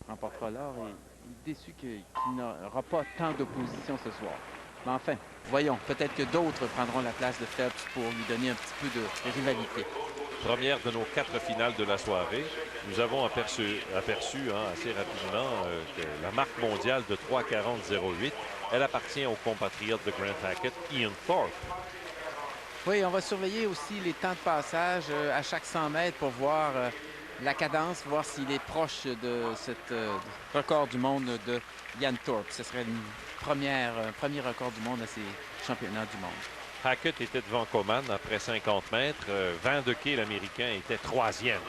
remportera l'or et il est déçu qu'il n'aura pas tant d'opposition ce soir. Mais enfin, voyons, peut-être que d'autres prendront la place de Phelps pour lui donner un petit peu de rivalité. Première de nos 4 finales de la soirée. Nous avons aperçu assez rapidement que la marque mondiale de 3:40,08, elle appartient au compatriote de Grant Hackett, Ian Thorpe. Oui, on va surveiller aussi les temps de passage à chaque 100 mètres pour voir la cadence, voir s'il est proche de ce record du monde de Ian Thorpe. Ce serait un premier record du monde à ces championnats du monde. Hackett était devant Coman après 50 mètres. Van de Key, l'Américain, était 3e.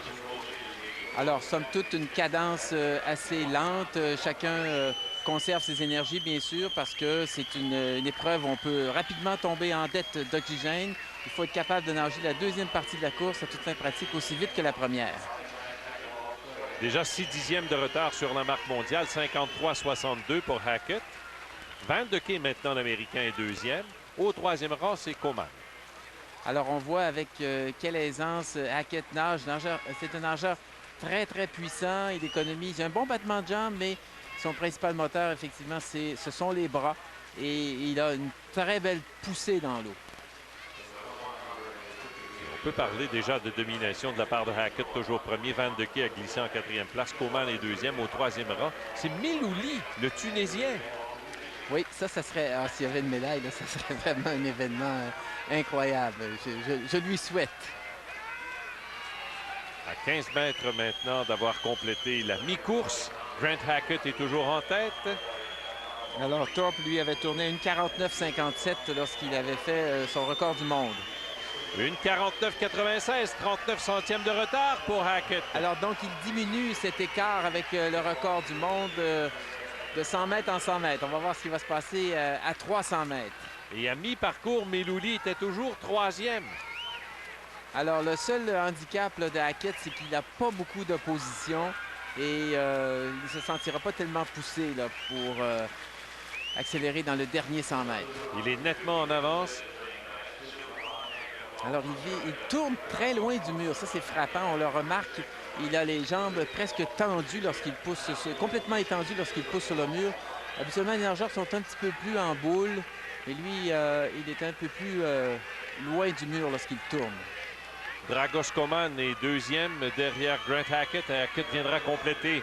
Alors, somme toute, une cadence assez lente. Chacun conserve ses énergies, bien sûr, parce que c'est une épreuve où on peut rapidement tomber en dette d'oxygène. Il faut être capable de nager la deuxième partie de la course à toute fin pratique aussi vite que la première. Déjà 6 dixièmes de retard sur la marque mondiale, 53,62 pour Hackett. Van de Key, maintenant, l'Américain, est 2e. Au 3e rang, c'est Coman. Alors, on voit avec quelle aisance Hackett nage. C'est un nageur très, très puissant. Il économise un bon battement de jambes, mais son principal moteur, effectivement, ce sont les bras. Et il a une très belle poussée dans l'eau. On peut parler déjà de domination de la part de Hackett, toujours premier. Van de Key a glissé en 4e place. Coman est 2e. Au 3e rang, c'est Melouli, le Tunisien. Oui, ça serait... Ah, s'il y avait une médaille, là, ça serait vraiment un événement incroyable. Je lui souhaite. À 15 mètres maintenant d'avoir complété la mi-course, Grant Hackett est toujours en tête. Alors, Thorpe, lui, avait tourné une 49,57 lorsqu'il avait fait son record du monde. Une 49,96, 39 centièmes de retard pour Hackett. Alors, donc, il diminue cet écart avec le record du monde de 100 mètres en 100 mètres. On va voir ce qui va se passer à 300 mètres. Et à mi-parcours, Melouli était toujours 3e. Alors, le seul handicap là, de Hackett, c'est qu'il n'a pas beaucoup d'opposition et il ne se sentira pas tellement poussé là, pour accélérer dans le dernier 100 mètres. Il est nettement en avance. Alors, il tourne très loin du mur. Ça, c'est frappant. On le remarque. Il a les jambes presque tendues lorsqu'il pousse, complètement étendues lorsqu'il pousse sur le mur. Habituellement, les nageurs sont un petit peu plus en boule. Et lui, il est un peu plus loin du mur lorsqu'il tourne. Dragos Coman est 2e derrière Grant Hackett. Hackett viendra compléter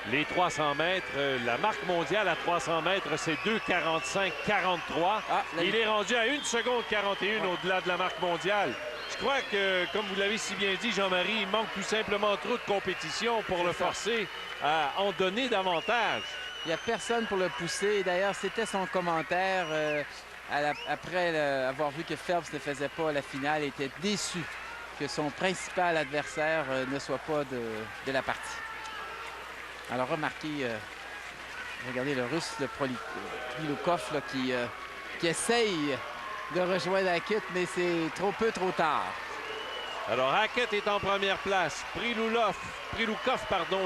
les 300 mètres. La marque mondiale à 300 mètres, c'est 2,45,43. Ah, il est rendu à 1 seconde 41 au-delà de la marque mondiale. Je crois que, comme vous l'avez si bien dit, Jean-Marie, il manque tout simplement trop de compétition pour le forcer à en donner davantage. Il n'y a personne pour le pousser. D'ailleurs, c'était son commentaire après avoir vu que Phelps ne faisait pas la finale. Il était déçu que son principal adversaire ne soit pas de la partie. Alors, remarquez, regardez le Russe, le Priloukov, qui essaye de rejoindre Hackett, mais c'est trop tard. Alors, Hackett est en première place. Priloukov,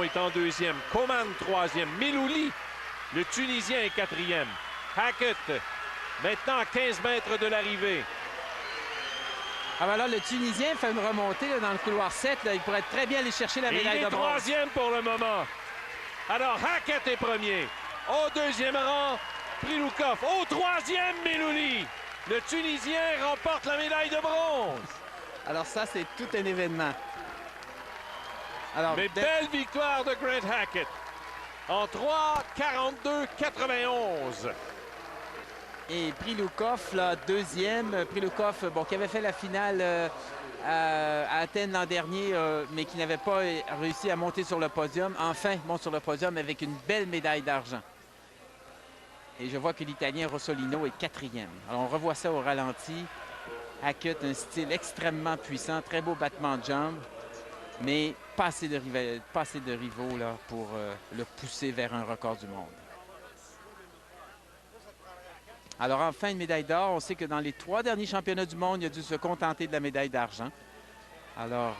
est en 2e. Coman, 3e. Melouli, le Tunisien, est 4e. Hackett, maintenant à 15 mètres de l'arrivée. Ah ben là, le Tunisien fait une remontée là, dans le couloir 7. Là, il pourrait très bien aller chercher la médaille de bronze. Il est 3e pour le moment. Alors, Hackett est premier. Au 2e rang, Priloukov. Au 3e, Melouli. Le Tunisien remporte la médaille de bronze. Alors ça, c'est tout un événement. Alors, mais belle victoire de Grant Hackett. En 3,42,91. Et Priloukov, là, 2e. Priloukov, bon, qui avait fait la finale à Athènes l'an dernier, mais qui n'avait pas réussi à monter sur le podium. Enfin, monte sur le podium avec une belle médaille d'argent. Et je vois que l'Italien Rossolino est 4e. Alors, on revoit ça au ralenti. Hackett, un style extrêmement puissant, très beau battement de jambes, mais pas assez de rivaux là, pour le pousser vers un record du monde. Alors, enfin, une médaille d'or. On sait que dans les 3 derniers championnats du monde, il a dû se contenter de la médaille d'argent. Alors,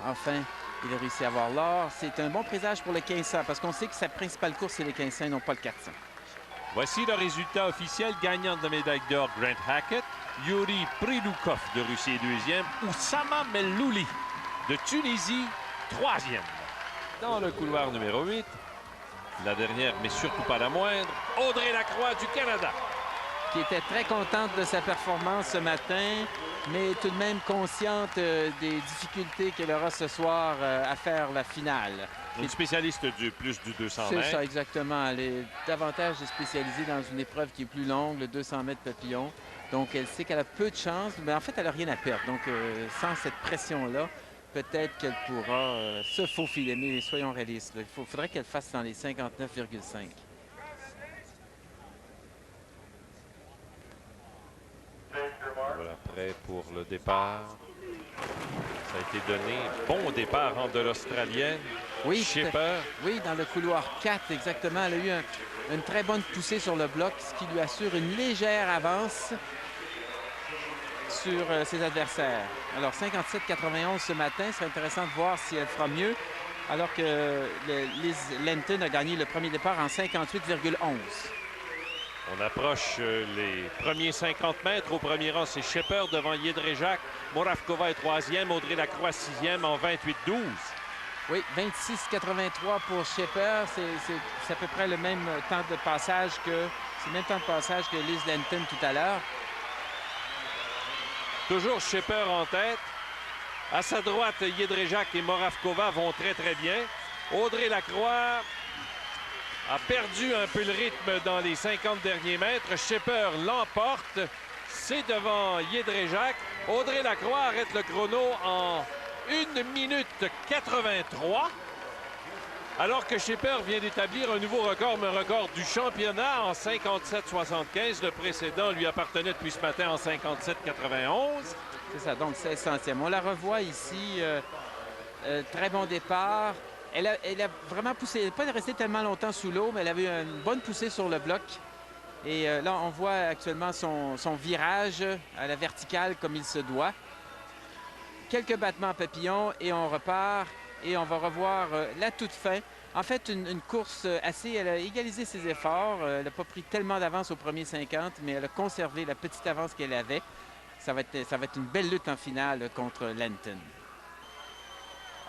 enfin, il a réussi à avoir l'or. C'est un bon présage pour le 1500 parce qu'on sait que sa principale course, c'est les 1500 et non pas le 400. Voici le résultat officiel. Gagnant de la médaille d'or, Grant Hackett. Yuri Priloukov de Russie est 2e. Oussama Melouli de Tunisie, 3e. Dans le couloir numéro 8, La dernière, mais surtout pas la moindre, Audrey Lacroix du Canada. Qui était très contente de sa performance ce matin, mais tout de même consciente des difficultés qu'elle aura ce soir à faire la finale. Une spécialiste du plus du 200 mètres. C'est ça, exactement. Elle est davantage spécialisée dans une épreuve qui est plus longue, le 200 mètres papillon. Donc, elle sait qu'elle a peu de chance, mais en fait, elle n'a rien à perdre. Donc, sans cette pression-là, peut-être qu'elle pourra se faufiler. Mais soyons réalistes, il faudrait qu'elle fasse dans les 59,5. Voilà, prêt pour le départ. Ça a été donné. Bon départ de l'Australienne. Oui, Schipper. Oui, dans le couloir 4, exactement. Elle a eu une très bonne poussée sur le bloc, ce qui lui assure une légère avance sur ses adversaires. Alors, 57,91 ce matin. C'est intéressant de voir si elle fera mieux, alors que Liz Lenton a gagné le premier départ en 58,11. On approche les premiers 50 mètres. Au premier rang, c'est Schipper devant Jedrzejak. Moravkova est troisième. Audrey Lacroix sixième en 28,12. Oui, 26,83 pour Schipper. C'est à peu près le même temps de passage que... C'est le même temps de passage que Liz Lenton tout à l'heure. Toujours Schipper en tête. À sa droite, Jedrzejak et Moravkova vont très, très bien. Audrey Lacroix a perdu un peu le rythme dans les 50 derniers mètres. Schipper l'emporte. C'est devant Jedrzejak. Audrey Lacroix arrête le chrono en 1 minute 83. Alors que Schipper vient d'établir un nouveau record, mais un record du championnat en 57,75. Le précédent lui appartenait depuis ce matin en 57,91. C'est ça, donc 16 centièmes. On la revoit ici. Très bon départ. Elle a vraiment poussé. Elle n'est pas restée tellement longtemps sous l'eau, mais elle avait une bonne poussée sur le bloc. Et là, on voit actuellement son virage à la verticale comme il se doit. Quelques battements papillons et on repart. Et on va revoir la toute fin. En fait, une course assez... Elle a égalisé ses efforts. Elle n'a pas pris tellement d'avance au premier 50, mais elle a conservé la petite avance qu'elle avait. Ça va être une belle lutte en finale contre Lenton.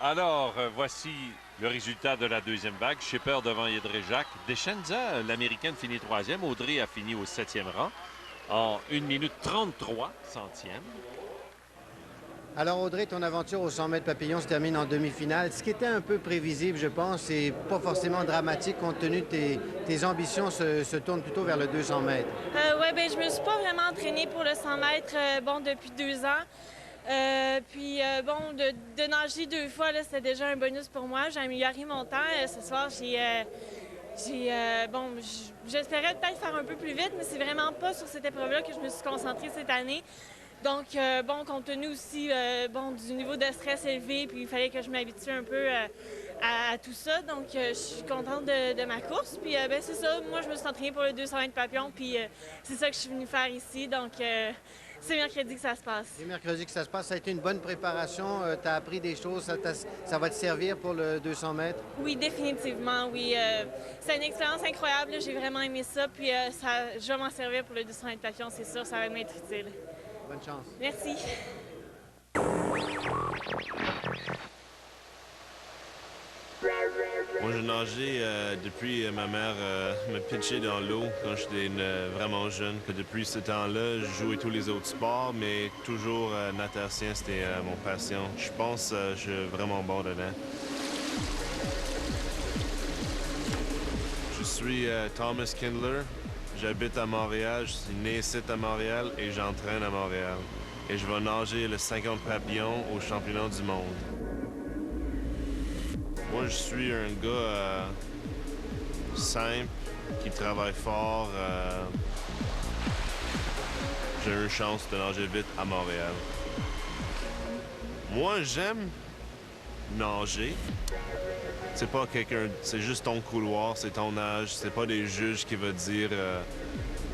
Alors, voici le résultat de la deuxième vague. Schipper devant Jedrzejak. Descenza, l'Américaine, finit troisième. Audrey a fini au 7e rang en 1 minute 33 centièmes. Alors Audrey, ton aventure au 100 mètres papillon se termine en demi-finale. Ce qui était un peu prévisible, je pense, et pas forcément dramatique compte tenu de tes ambitions se tournent plutôt vers le 200 mètres. Oui, bien, je me suis pas vraiment entraînée pour le 100 mètres depuis 2 ans. De nager 2 fois, c'était déjà un bonus pour moi. J'ai amélioré mon temps. Ce soir, j'espérais peut-être faire un peu plus vite, mais c'est vraiment pas sur cette épreuve-là que je me suis concentrée cette année. Donc, compte tenu aussi du niveau de stress élevé, puis il fallait que je m'habitue un peu à tout ça. Donc, je suis contente de ma course. Puis, c'est ça, moi, je me suis entraînée pour le 200 mètres papillon, puis c'est ça que je suis venue faire ici. Donc, c'est mercredi que ça se passe. C'est mercredi que ça se passe. Ça a été une bonne préparation. Tu as appris des choses. Ça va te servir pour le 200 mètres? Oui, définitivement, oui. C'est une expérience incroyable. J'ai vraiment aimé ça. Puis, je vais m'en servir pour le 200 mètres papillon, c'est sûr. Ça va m'être utile. Bonne chance. Merci. Moi, j'ai nagé depuis ma mère me pitchait dans l'eau quand j'étais vraiment jeune. Que depuis ce temps-là, je jouais tous les autres sports, mais toujours natation, c'était mon passion. Je pense que je suis vraiment bon dedans. Je suis Thomas Kindler. J'habite à Montréal, je suis né ici à Montréal et j'entraîne à Montréal. Et je vais nager le 50 papillons au championnat du monde. Moi, je suis un gars simple, qui travaille fort. J'ai eu une chance de nager vite à Montréal. Moi, j'aime nager. C'est pas quelqu'un, c'est juste ton couloir, c'est ton nage. C'est pas des juges qui vont dire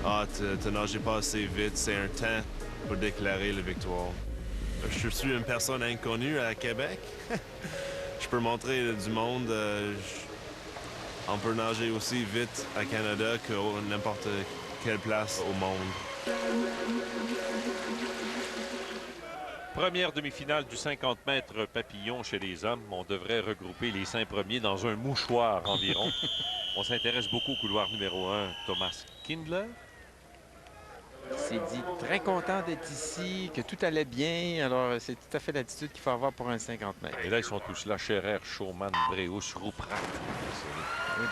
ah, t'as nagé pas assez vite. C'est un temps pour déclarer la victoire. Je suis une personne inconnue à Québec. Je peux montrer du monde. On peut nager aussi vite à Canada que n'importe quelle place au monde. Première demi-finale du 50 mètres papillon chez les hommes. On devrait regrouper les 5 premiers dans un mouchoir environ. On s'intéresse beaucoup au couloir numéro 1, Thomas Kindler. Il s'est dit très content d'être ici, que tout allait bien. Alors, c'est tout à fait l'attitude qu'il faut avoir pour un 50 mètres. Et là, ils sont tous là. Scherer, Schaumann, Breus, Ruppert.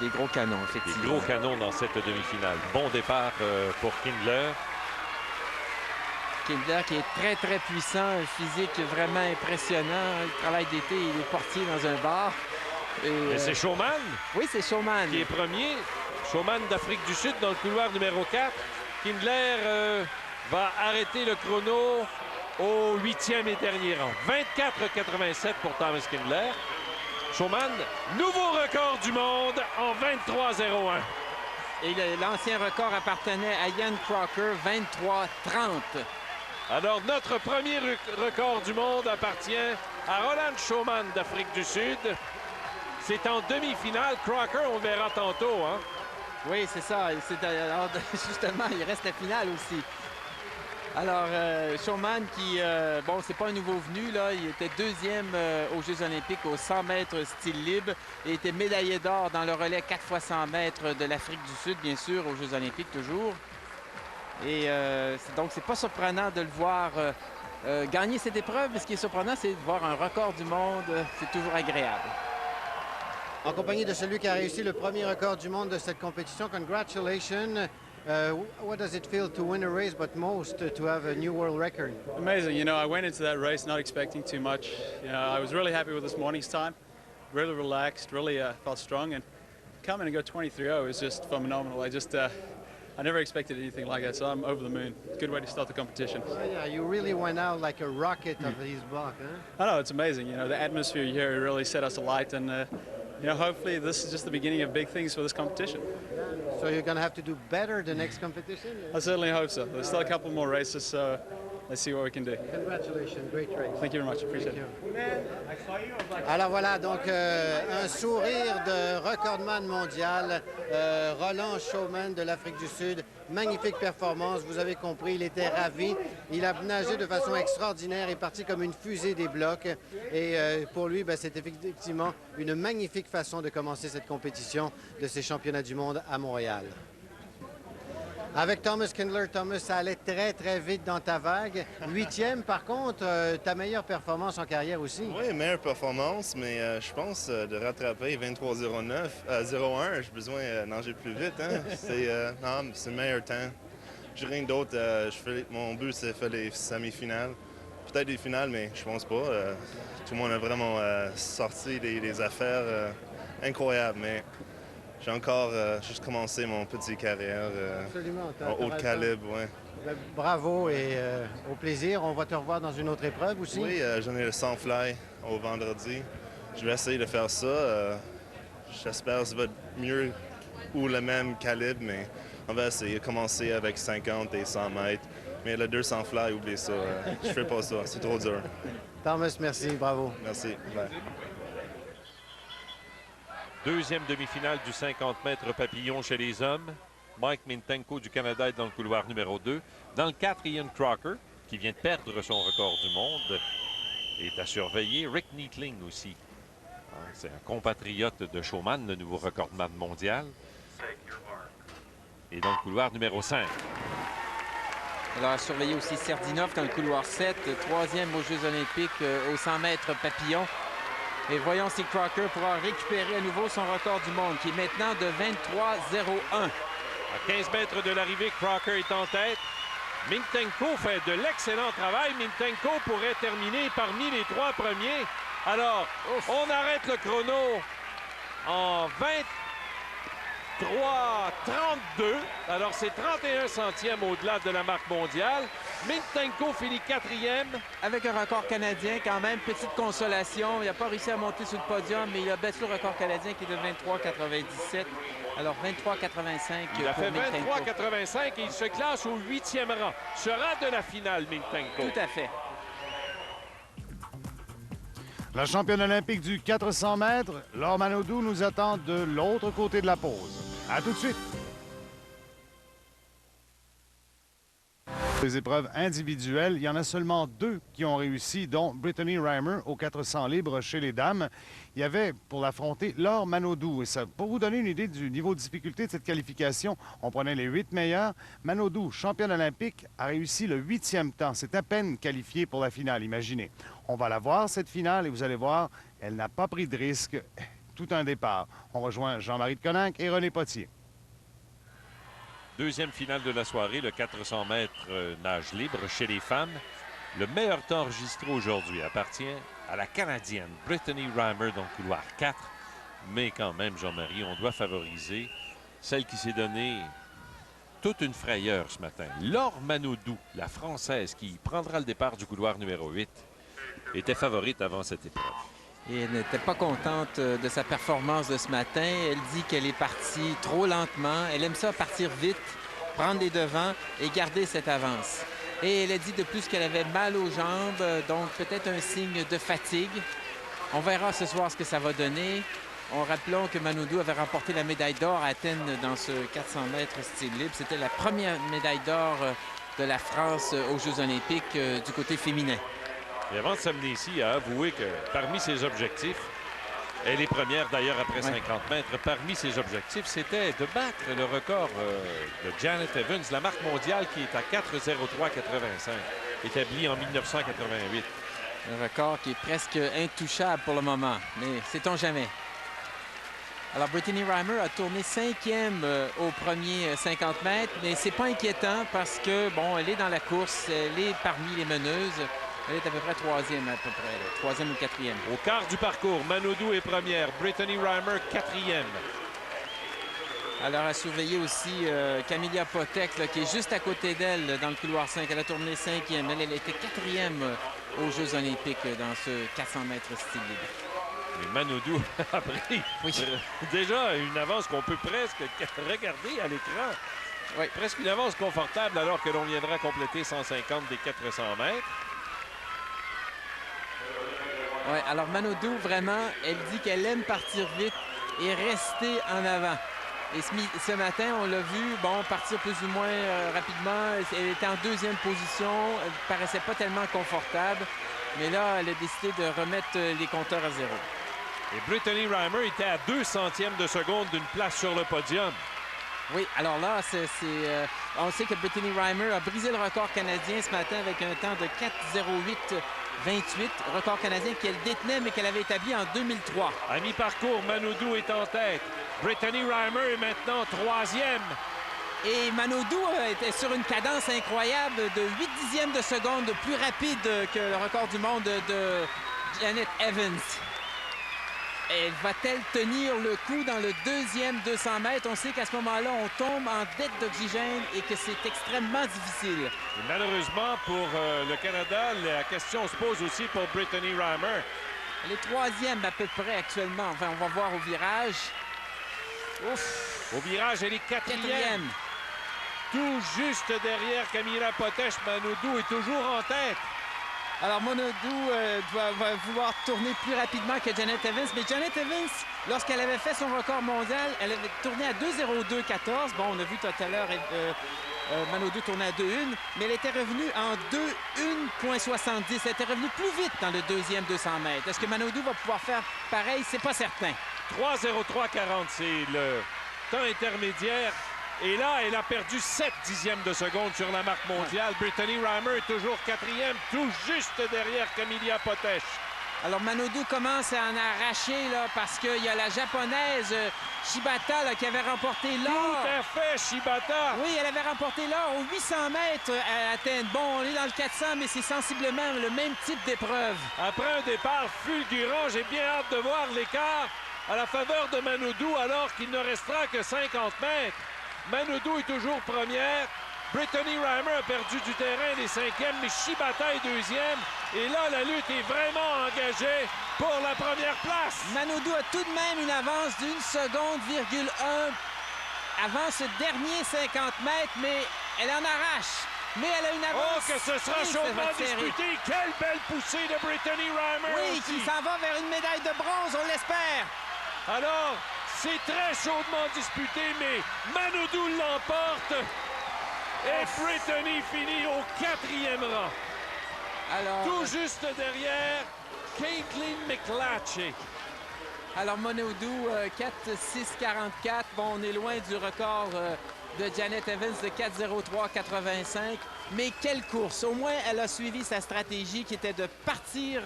Des gros canons, Des effectivement. gros canons dans cette demi-finale. Bon départ pour Kindler. Kindler qui est très, très puissant, un physique vraiment impressionnant. Le travail d'été, il est portier dans un bar. Et c'est Schaumann Oui, c'est Schaumann. qui est premier. Schaumann d'Afrique du Sud dans le couloir numéro 4. Kindler va arrêter le chrono au 8e et dernier rang. 24,87 pour Thomas Kindler. Schaumann, nouveau record du monde en 23,01. Et l'ancien record appartenait à Ian Crocker, 23,30. Alors, notre premier record du monde appartient à Roland Schaumann d'Afrique du Sud. C'est en demi-finale. Crocker, on verra tantôt, hein? Oui, c'est ça. Alors, justement, il reste la finale aussi. Alors, Schaumann qui, bon, c'est pas un nouveau venu, là. Il était deuxième aux Jeux olympiques aux 100 mètres style libre et était médaillé d'or dans le relais 4 x 100 mètres de l'Afrique du Sud, bien sûr, aux Jeux olympiques toujours. Et donc, c'est pas surprenant de le voir gagner cette épreuve. Mais ce qui est surprenant, c'est de voir un record du monde. C'est toujours agréable. En compagnie de celui qui a réussi le premier record du monde de cette compétition, congratulations. What does it feel to win a race, but most to have a new world record? Amazing. You know, I went into that race not expecting too much. You know, I was really happy with this morning's time. Really relaxed, really felt strong, and coming and go 23.0 is just phenomenal. I never expected anything like that, so I'm over the moon. Good way to start the competition. Oh, yeah, you really went out like a rocket of these blocks, huh? I know, it's amazing. You know, the atmosphere here really set us alight, and you know, hopefully this is just the beginning of big things for this competition. So you're going to have to do better the next competition? I certainly hope so. There's still a couple more races, so let's see what we can do. Congratulations, great race. Thank you very much. Appreciate it. Alors voilà, donc un sourire de recordman mondial, Roland Schaumann de l'Afrique du Sud. Magnifique performance, vous avez compris, il était ravi. Il a nagé de façon extraordinaire, est parti comme une fusée des blocs. Et pour lui, c'est effectivement une magnifique façon de commencer cette compétition de ces championnats du monde à Montréal. Avec Thomas Kindler, Thomas, ça allait très, très vite dans ta vague. 8e, par contre, ta meilleure performance en carrière aussi. Oui, meilleure performance, mais je pense de rattraper 23,01, j'ai besoin de nager plus vite. Hein? C'est le meilleur temps. J'ai rien d'autre. Mon but, c'est de faire les semi-finales. Peut-être des finales, mais je pense pas. Tout le monde a vraiment sorti des affaires incroyables, mais j'ai encore juste commencé mon petite carrière en haut calibre. Ouais. Bravo et au plaisir. On va te revoir dans une autre épreuve aussi. Oui, j'en ai le 100 fly au vendredi. Je vais essayer de faire ça. J'espère que ça va être mieux ou le même calibre, mais on va essayer de commencer avec 50 et 100 mètres. Mais le 200 fly, oubliez ça. Je fais pas ça. C'est trop dur. Thomas, merci. Bravo. Merci. Bye. Deuxième demi-finale du 50 mètres papillon chez les hommes. Mike Mintenko du Canada est dans le couloir numéro 2. Dans le 4, Ian Crocker, qui vient de perdre son record du monde, est à surveiller. Rick Neatling aussi. C'est un compatriote de Schaumann, le nouveau recordman mondial. Et dans le couloir numéro 5. Alors, à surveiller aussi Serdinov dans le couloir 7, troisième aux Jeux olympiques aux 100 mètres papillon. Et voyons si Crocker pourra récupérer à nouveau son record du monde, qui est maintenant de 23,01. À 15 mètres de l'arrivée, Crocker est en tête. Mintenko fait de l'excellent travail. Mintenko pourrait terminer parmi les 3 premiers. Alors, on arrête le chrono en 23,32. Alors, c'est 31 centièmes au-delà de la marque mondiale. Mintenko finit 4e. Avec un record canadien, quand même, petite consolation. Il n'a pas réussi à monter sur le podium, mais il a battu le record canadien qui est de 23,97. Alors, 23,85 Il a fait Mintenko. 23,85 et il se classe au 8e rang. Sera de la finale, Mintenko. Tout à fait. La championne olympique du 400 mètres, Laure Manodou, nous attend de l'autre côté de la pause. À tout de suite. Les épreuves individuelles, il y en a seulement 2 qui ont réussi, dont Brittany Reimer aux 400 libres chez les dames. Il y avait pour l'affronter Laure Manodou. Et ça, pour vous donner une idée du niveau de difficulté de cette qualification, on prenait les 8 meilleurs. Manodou, championne olympique, a réussi le 8e temps. C'est à peine qualifié pour la finale, imaginez. On va la voir, cette finale, et vous allez voir, elle n'a pas pris de risque. Tout un départ. On rejoint Jean-Marie de Coninck et René Potier. Deuxième finale de la soirée, le 400 mètres nage libre chez les femmes. Le meilleur temps enregistré aujourd'hui appartient à la Canadienne Brittany Reimer, donc couloir 4. Mais quand même, Jean-Marie, on doit favoriser celle qui s'est donnée toute une frayeur ce matin. Laure Manodou, la Française qui prendra le départ du couloir numéro 8, était favorite avant cette épreuve. Et elle n'était pas contente de sa performance de ce matin. Elle dit qu'elle est partie trop lentement. Elle aime ça partir vite, prendre les devants et garder cette avance. Et elle a dit de plus qu'elle avait mal aux jambes, donc peut-être un signe de fatigue. On verra ce soir ce que ça va donner. Rappelons que Manodou avait remporté la médaille d'or à Athènes dans ce 400 mètres style libre. C'était la première médaille d'or de la France aux Jeux olympiques du côté féminin. Et avant de s'amener ici, a avoué que parmi ses objectifs, elle est première d'ailleurs après 50 mètres, parmi ses objectifs, c'était de battre le record de Janet Evans, la marque mondiale qui est à 4:03,85, établie en 1988. Un record qui est presque intouchable pour le moment, mais sait-on jamais. Alors, Brittany Reimer a tourné 5e au premier 50 mètres, mais c'est pas inquiétant parce que, bon, elle est dans la course, elle est parmi les meneuses. Elle est à peu près 3e, à peu près, 3e ou 4e. Au quart du parcours, Manodou est première, Brittany Reimer 4e. Alors, à surveiller aussi Camilla Potek, là, qui est juste à côté d'elle dans le couloir 5. Elle a tourné 5e. Elle était 4e aux Jeux olympiques dans ce 400 mètres style libre. Mais Manodou a pris déjà une avance qu'on peut presque regarder à l'écran. Oui, presque une avance confortable alors que l'on viendra compléter 150 des 400 mètres. Oui, alors Manodou, vraiment, elle dit qu'elle aime partir vite et rester en avant. Et ce matin, on l'a vu, bon, partir plus ou moins rapidement. Elle était en 2e position. Elle ne paraissait pas tellement confortable. Mais là, elle a décidé de remettre les compteurs à zéro. Et Brittany Reimer était à 2 centièmes de seconde d'une place sur le podium. Oui, alors là, on sait que Brittany Reimer a brisé le record canadien ce matin avec un temps de 4:08,28. Record canadien qu'elle détenait, mais qu'elle avait établi en 2003. À mi-parcours, Manodou est en tête. Brittany Reimer est maintenant 3e. Et Manodou était sur une cadence incroyable de 8 dixièmes de seconde plus rapide que le record du monde de Janet Evans. Et va-t-elle tenir le coup dans le 2e 200 mètres? On sait qu'à ce moment-là, on tombe en dette d'oxygène et que c'est extrêmement difficile. Et malheureusement, pour le Canada, la question se pose aussi pour Brittany Reimer. Elle est 3e à peu près actuellement. Enfin, on va voir au virage. Ouf! Au virage, elle est 4e. Tout juste derrière Camilla Potek. Manodou est toujours en tête. Alors, Manodou va vouloir tourner plus rapidement que Janet Evans. Mais Janet Evans, lorsqu'elle avait fait son record mondial, elle avait tourné à 2:02,14. Bon, on a vu tout à l'heure Manodou tourner à 2:01, mais elle était revenue en 2:01,70. Elle était revenue plus vite dans le 2e 200 mètres. Est-ce que Manodou va pouvoir faire pareil? C'est pas certain. 3:03,40, c'est le temps intermédiaire. Et là, elle a perdu 7 dixièmes de seconde sur la marque mondiale. Brittany Reimer est toujours 4e, tout juste derrière Camilla Potek. Alors, Manodou commence à en arracher là, parce qu'il y a la japonaise Shibata là, qui avait remporté l'or. Tout à fait, Shibata. Oui, elle avait remporté l'or aux 800 mètres à Athènes. Bon, on est dans le 400, mais c'est sensiblement le même type d'épreuve. Après un départ fulgurant, j'ai bien hâte de voir l'écart à la faveur de Manodou alors qu'il ne restera que 50 mètres. Manodou est toujours première. Brittany Reimer a perdu du terrain, elle est 5e, mais Shibata est 2e. Et là, la lutte est vraiment engagée pour la première place. Manodou a tout de même une avance d'1,1 seconde avant ce dernier 50 mètres, mais elle en arrache. Mais elle a une avance. Oh, que ce sera chaudement disputé. Quelle belle poussée de Brittany Reimer. Oui, qui s'en va vers une médaille de bronze, on l'espère. Alors, c'est très chaudement disputé, mais Manodou l'emporte. Et Brittany finit au 4e rang. Alors, Tout juste derrière Caitlin McLatchy. alors Monodou, 4-6-44. Bon, on est loin du record de Janet Evans de 4-0-3-85. Mais quelle course! Au moins, elle a suivi sa stratégie qui était de partir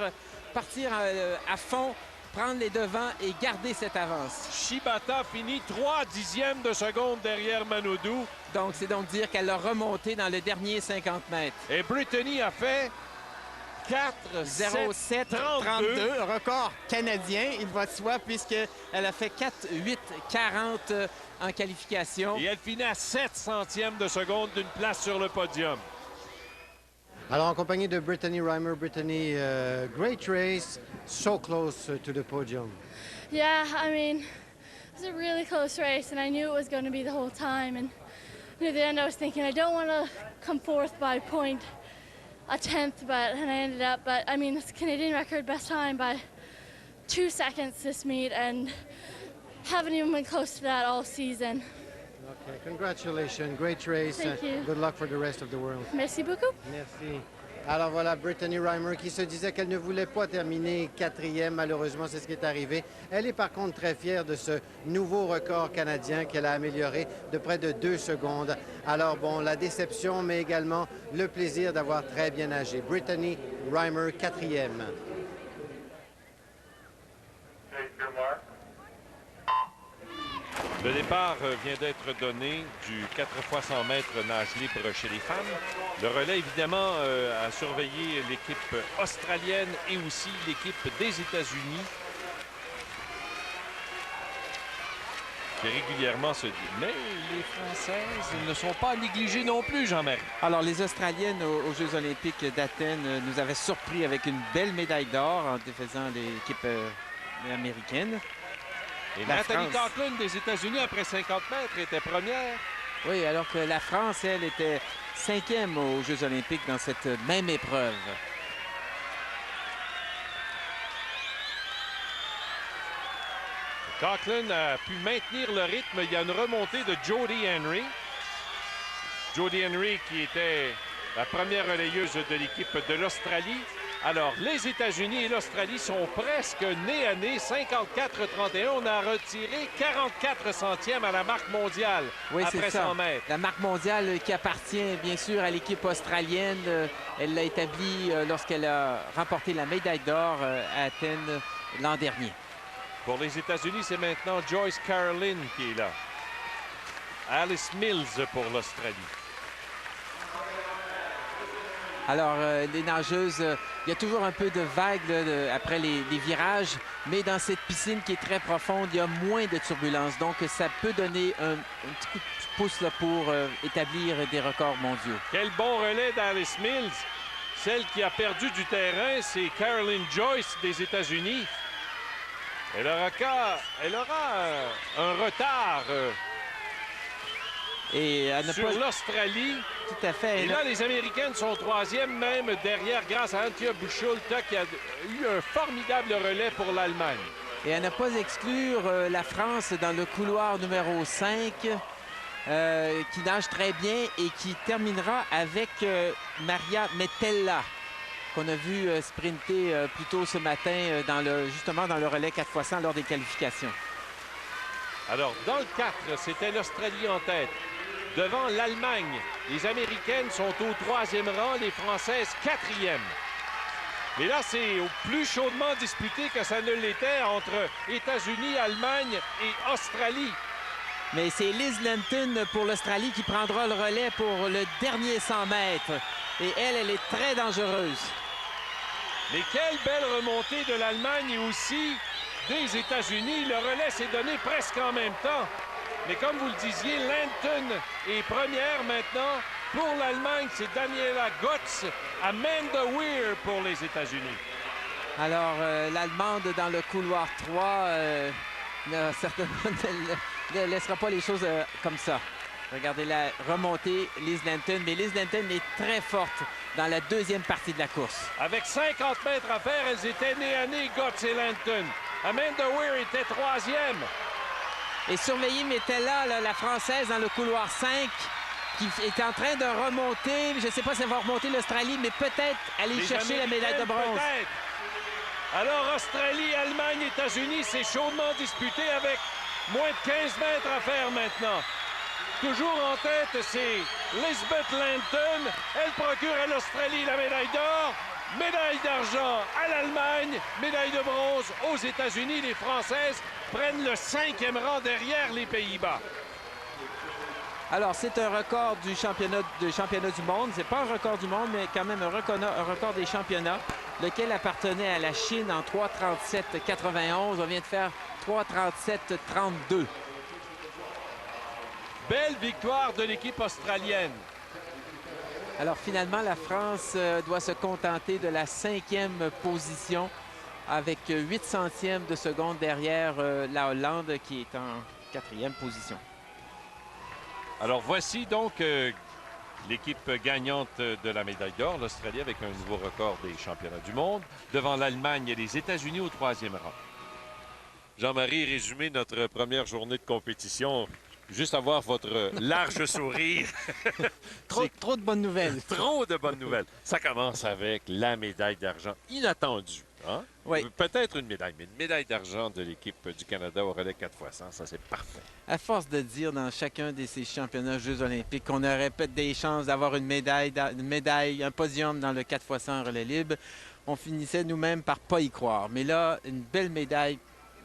à fond, prendre les devants et garder cette avance. Shibata finit 3/10 de seconde derrière Manodou. Donc, c'est donc dire qu'elle a remonté dans le dernier 50 mètres. Et Brittany a fait 4-0-7-32, record canadien, il va de soi, puisqu'elle a fait 4-8-40 en qualification. Et elle finit à 7 centièmes de seconde d'une place sur le podium. Alors, en compagnie de Brittany Reimer, Brittany, great race, so close to the podium. Yeah, I mean, it was a really close race, and I knew it was going to be the whole time. And near the end, I was thinking, I don't want to come fourth by a tenth, and I ended up. But I mean, it's a Canadian record, best time by 2 seconds this meet, and haven't even been close to that all season. Okay, congratulations, great race. Thank you. Good luck for the rest of the world. Merci beaucoup. Merci. Alors voilà, Brittany Reimer qui se disait qu'elle ne voulait pas terminer 4e. Malheureusement, c'est ce qui est arrivé. Elle est par contre très fière de ce nouveau record canadien qu'elle a amélioré de près de 2 secondes. Alors bon, la déception, mais également le plaisir d'avoir très bien nagé. Brittany Reimer, 4e. Le départ vient d'être donné du 4 x 100 mètres nage libre chez les femmes. Le relais, évidemment, a surveillé l'équipe australienne et aussi l'équipe des États-Unis, qui régulièrement se dit. Mais les Françaises ne sont pas négligées non plus, Jean-Marie. Alors, les Australiennes aux Jeux olympiques d'Athènes nous avaient surpris avec une belle médaille d'or en défaisant l'équipe américaine. Et La Nathalie France. Coughlan des États-Unis, après 50 mètres, était première. Oui, alors que la France, elle, était 5e aux Jeux olympiques dans cette même épreuve. Coughlan a pu maintenir le rythme. Il y a une remontée de Jodie Henry. Jodie Henry qui était la première relayeuse de l'équipe de l'Australie. Alors, les États-Unis et l'Australie sont presque nez à nez, 54-31. On a retiré 44 centièmes à la marque mondiale Oui, après c'est ça. 100 mètres. La marque mondiale qui appartient bien sûr à l'équipe australienne. Elle l'a établie lorsqu'elle a remporté la médaille d'or à Athènes l'an dernier. Pour les États-Unis, c'est maintenant Joyce Carolyn qui est là. Alice Mills pour l'Australie. Alors, les nageuses, il y a toujours un peu de vagues là, après les virages, mais dans cette piscine qui est très profonde, il y a moins de turbulences. Donc, ça peut donner un petit coup de pouce là, pour établir des records mondiaux. Quel bon relais d'Alice Mills. Celle qui a perdu du terrain, c'est Caroline Joyce des États-Unis. Elle aura un retard Et elle n'a sur pas... l'Australie. Tout à fait. Et là, les Américaines sont 3e, même derrière, grâce à Antje Buchholz, qui a eu un formidable relais pour l'Allemagne. Et à ne pas exclure la France dans le couloir numéro 5, qui nage très bien et qui terminera avec Maria Metella, qu'on a vu sprinter plus tôt ce matin justement dans le relais 4 x 100 lors des qualifications. Alors, dans le 4, c'était l'Australie en tête. Devant l'Allemagne, les Américaines sont au 3e rang, les Françaises 4e. Mais là, c'est plus chaudement disputé que ça ne l'était entre États-Unis, Allemagne et Australie. Mais c'est Liz Lenton pour l'Australie qui prendra le relais pour le dernier 100 mètres. Et elle est très dangereuse. Mais quelle belle remontée de l'Allemagne et aussi des États-Unis. Le relais s'est donné presque en même temps. Mais comme vous le disiez, Lenton est première maintenant. Pour l'Allemagne, c'est Daniela Götz, Amanda Weir pour les États-Unis. Alors, l'Allemande dans le couloir 3 certainement ne laissera pas les choses comme ça. Regardez la remontée, Liz Lenton. Mais Liz Lenton est très forte dans la deuxième partie de la course. Avec 50 mètres à faire, elles étaient nez à nez, Götz et Lenton. Amanda Weir était 3e. Et surveillez Metella, la Française, dans le couloir 5. qui est en train de remonter. Je ne sais pas si elle va remonter l'Australie, mais peut-être aller chercher la médaille de bronze. Alors, Australie, Allemagne, États-Unis, c'est chaudement disputé avec moins de 15 mètres à faire maintenant. Toujours en tête, c'est Lisbeth Landton. Elle procure à l'Australie la médaille d'or. Médaille d'argent à l'Allemagne, médaille de bronze aux États-Unis. Les Françaises prennent le 5e rang derrière les Pays-Bas. Alors, c'est un record du championnat du monde. C'est pas un record du monde, mais quand même un record des championnats, lequel appartenait à la Chine en 3:37:91. On vient de faire 3:37:32. Belle victoire de l'équipe australienne. Alors, finalement, la France doit se contenter de la 5e position avec 8 centièmes de seconde derrière la Hollande qui est en 4e position. Alors, voici donc l'équipe gagnante de la médaille d'or, l'Australie, avec un nouveau record des championnats du monde, devant l'Allemagne et les États-Unis au 3e rang. Jean-Marie, résumez notre première journée de compétition. Juste avoir votre large sourire. Trop de bonnes nouvelles. Trop de bonnes nouvelles. Ça commence avec la médaille d'argent inattendue. Hein? Oui. Peut-être une médaille, mais une médaille d'argent de l'équipe du Canada au relais 4x100, ça c'est parfait. À force de dire dans chacun de ces championnats Jeux olympiques qu'on aurait peut-être des chances d'avoir une médaille, un podium dans le 4x100 relais libre, on finissait nous-mêmes par pas y croire. Mais là, une belle médaille,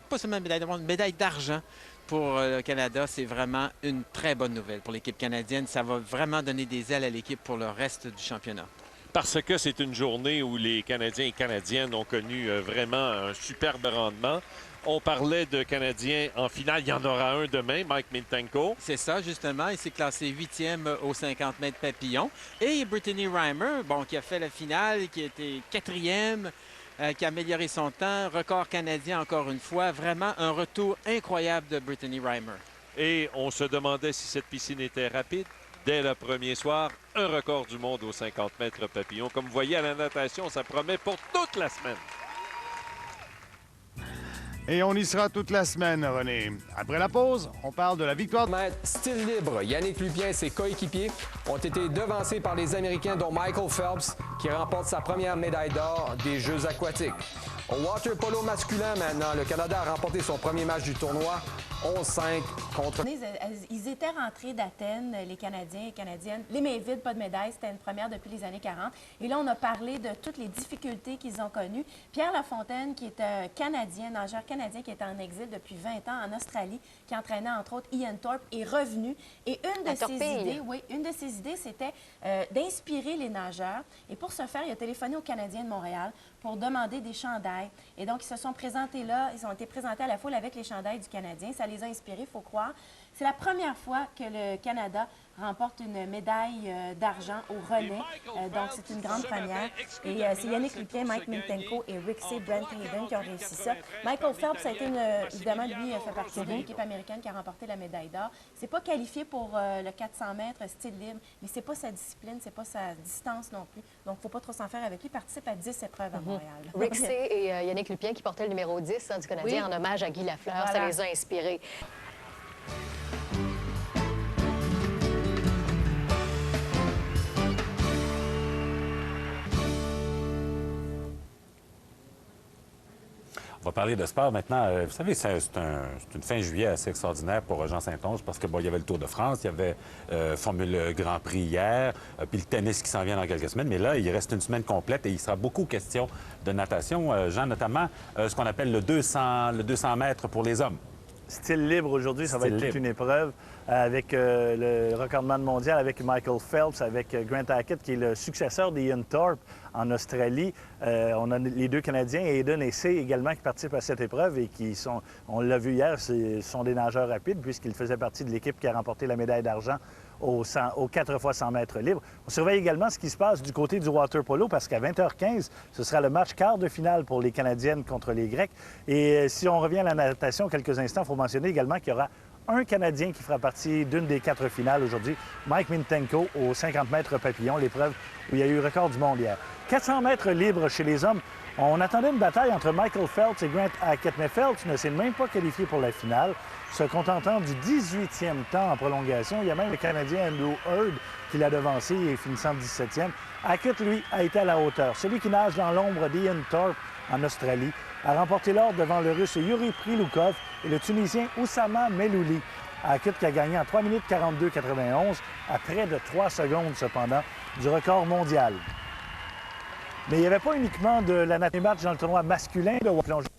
pas seulement une médaille d'argent, une médaille d'argent pour le Canada, c'est vraiment une très bonne nouvelle pour l'équipe canadienne. Ça va vraiment donner des ailes à l'équipe pour le reste du championnat. Parce que c'est une journée où les Canadiens et Canadiennes ont connu vraiment un superbe rendement. On parlait de Canadiens en finale. Il y en aura un demain, Mike Mintenko. C'est ça, justement. Il s'est classé 8e aux 50 mètres papillon. Et Brittany Reimer, bon, qui a fait la finale, qui a été 4e, qui a amélioré son temps. Record canadien, encore une fois. Vraiment un retour incroyable de Brittany Reimer. Et on se demandait si cette piscine était rapide. Dès le premier soir, un record du monde aux 50 mètres papillon. Comme vous voyez à la natation, ça promet pour toute la semaine. Et on y sera toute la semaine, René. Après la pause, on parle de la victoire. Style libre, Yannick Lupien et ses coéquipiers ont été devancés par les Américains, dont Michael Phelps, qui remporte sa première médaille d'or des Jeux aquatiques. Au water polo masculin, maintenant, le Canada a remporté son premier match du tournoi, 11-5 contre... Ils étaient rentrés d'Athènes, les Canadiens et Canadiennes. Les mains vides, pas de médaille, c'était une première depuis les années 40. Et là, on a parlé de toutes les difficultés qu'ils ont connues. Pierre Lafontaine, qui est un Canadien, nageur canadien qui est en exil depuis 20 ans en Australie, qui entraînait entre autres Ian Thorpe, est revenu. Et une de ses idées, c'était d'inspirer les nageurs. Et pour ce faire, il a téléphoné aux Canadiens de Montréal pour demander des chandails. Et donc, ils se sont présentés là, ils ont été présentés à la foule avec les chandails du Canadien. Ça les a inspirés, il faut croire. C'est la première fois que le Canada remporte une médaille d'argent au relais. Donc, c'est une grande première. Et c'est Yannick Lupien, Mike Mintenko et Rixey Brent Hayden qui ont réussi ça. Michael Phelps, ça a été évidemment, lui, fait partie de l'équipe américaine qui a remporté la médaille d'or. C'est pas qualifié pour le 400 mètres style libre, mais c'est pas sa discipline, c'est pas sa distance non plus. Donc, faut pas trop s'en faire avec lui. Il participe à 10 épreuves à Montréal. Rixey et Yannick Lupien qui portaient le numéro 10 du Canadien en hommage à Guy Lafleur. Voilà. Ça les a inspirés. On va parler de sport maintenant. Vous savez, c'est une fin juillet assez extraordinaire pour Jean Saint-Onge parce que, bon, il y avait le Tour de France, il y avait Formule Grand Prix hier, puis le tennis qui s'en vient dans quelques semaines. Mais là, il reste une semaine complète et il sera beaucoup question de natation. Jean, notamment, ce qu'on appelle le 200 mètres pour les hommes. Style libre aujourd'hui, ça va être toute une épreuve avec le recordman mondial, avec Michael Phelps, avec Grant Hackett, qui est le successeur d'Ian Thorpe en Australie. On a les deux Canadiens, Hayden et Say également, qui participent à cette épreuve et qui sont, on l'a vu hier, sont des nageurs rapides puisqu'ils faisaient partie de l'équipe qui a remporté la médaille d'argent aux 4 fois 100 mètres libres. On surveille également ce qui se passe du côté du water polo parce qu'à 20h15, ce sera le match quart de finale pour les Canadiennes contre les Grecs. Et si on revient à la natation quelques instants, il faut mentionner également qu'il y aura un Canadien qui fera partie d'une des 4 finales aujourd'hui, Mike Mintenko, aux 50 mètres papillon, l'épreuve où il y a eu record du monde hier. 400 mètres libres chez les hommes. On attendait une bataille entre Michael Phelps et Grant Hackett, mais Phelps ne s'est même pas qualifié pour la finale, se contentant du 18e temps en prolongation. Il y a même le Canadien Andrew Hurd qui l'a devancé et finissant 17e. Hackett, lui, a été à la hauteur. Celui qui nage dans l'ombre d'Ian Thorpe en Australie a remporté l'or devant le Russe Yuri Priloukov et le Tunisien Oussama Melouli. Hackett qui a gagné en 3 minutes 42,91 à près de 3 secondes cependant du record mondial. Mais il n'y avait pas uniquement de la nature match dans le tournoi masculin de plongée.